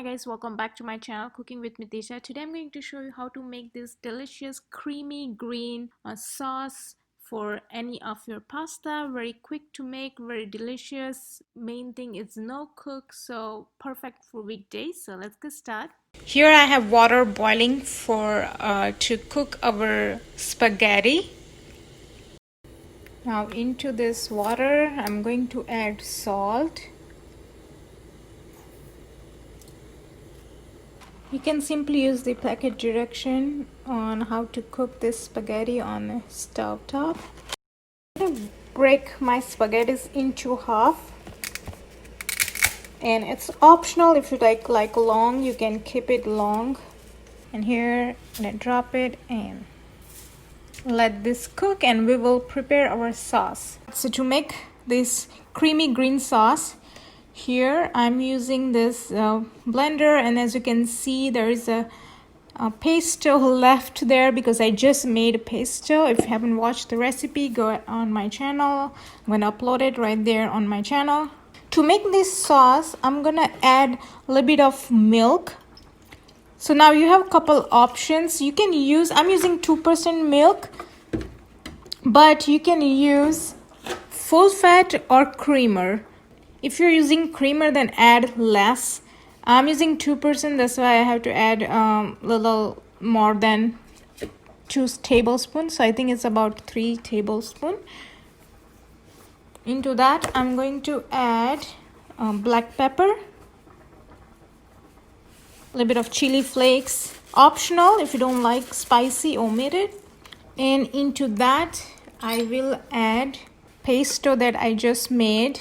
Hi guys, welcome back to my channel Cooking with Mitisha. Today I'm going to show you how to make this delicious creamy green sauce for any of your pasta. Very quick to make, very delicious. Main thing is no cook, so perfect for weekdays. So let's get started. Here I have water boiling for to cook our spaghetti. Now into this water I'm going to add salt. You can simply use the packet direction on how to cook this spaghetti on a stove top. I'm going to break my spaghettis into half, and it's optional. If you like long, you can keep it long. And here I'm going to drop it and let this cook, and we will prepare our sauce. So to make this creamy green sauce, here I'm using this blender, and as you can see there is a pesto left there because I just made a pesto. If you haven't watched the recipe, go on my channel. I'm gonna upload it right there on my channel. To make this sauce, I'm gonna add a little bit of milk. So now you have a couple options. You can use, I'm using 2% milk, but you can use full fat or creamer. If you're using creamer, then add less. I'm using 2%, that's why I have to add a little more than 2 tablespoons. So I think it's about 3 tablespoons. Into that, I'm going to add black pepper, a little bit of chili flakes. Optional, if you don't like spicy, omit it. And into that, I will add pesto that I just made.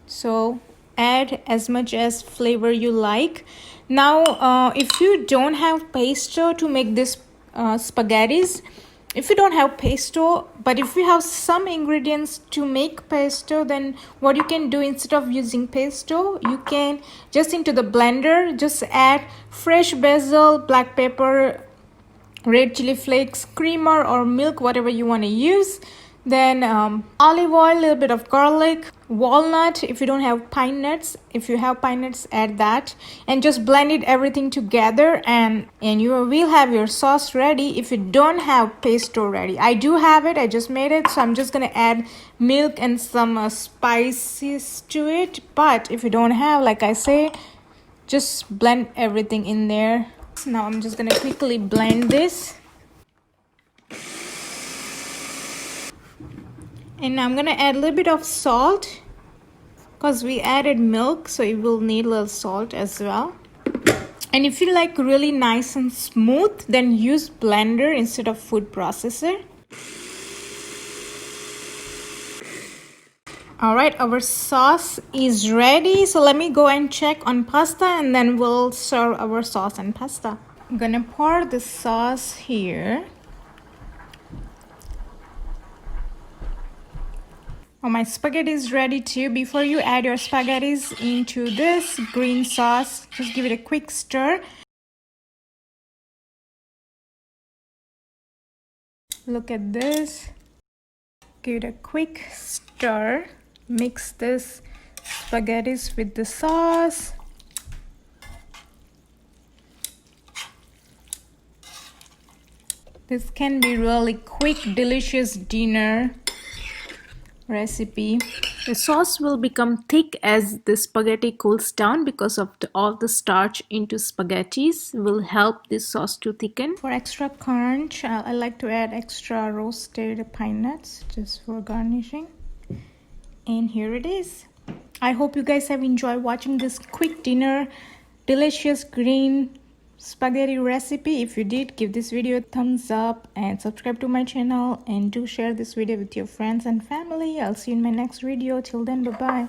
So add as much as flavor you like. Now if you don't have pesto to make this spaghettis, if you don't have pesto, but if you have some ingredients to make pesto, then what you can do, instead of using pesto, you can just into the blender just add fresh basil, black pepper, red chili flakes, creamer or milk, whatever you want to use. Then olive oil, a little bit of garlic, walnut. If you don't have pine nuts, if you have pine nuts, add that, and just blend it everything together, and you will have your sauce ready. If you don't have pesto ready, I do have it, I just made it, so I'm just gonna add milk and some spices to it. But if you don't have, like I say, just blend everything in there. So now I'm just gonna quickly blend this. And I'm gonna add a little bit of salt because we added milk, so it will need a little salt as well. And if you like really nice and smooth, then use blender instead of food processor. All right, our sauce is ready. So let me go and check on pasta, and then we'll serve our sauce and pasta. I'm gonna pour the sauce here. Oh, my spaghetti is ready too. Before you add your spaghettis into this green sauce, just give it a quick stir. Look at this. Give it a quick stir. Mix this spaghettis with the sauce. This can be really quick, delicious dinner recipe. The sauce will become thick as the spaghetti cools down because of all the starch into spaghettis will help this sauce to thicken. For extra crunch, I like to add extra roasted pine nuts just for garnishing. And here it is. I hope you guys have enjoyed watching this quick dinner delicious green spaghetti recipe. If you did, give this video a thumbs up and subscribe to my channel, and do share this video with your friends and family. I'll see you in my next video. Till then, bye bye.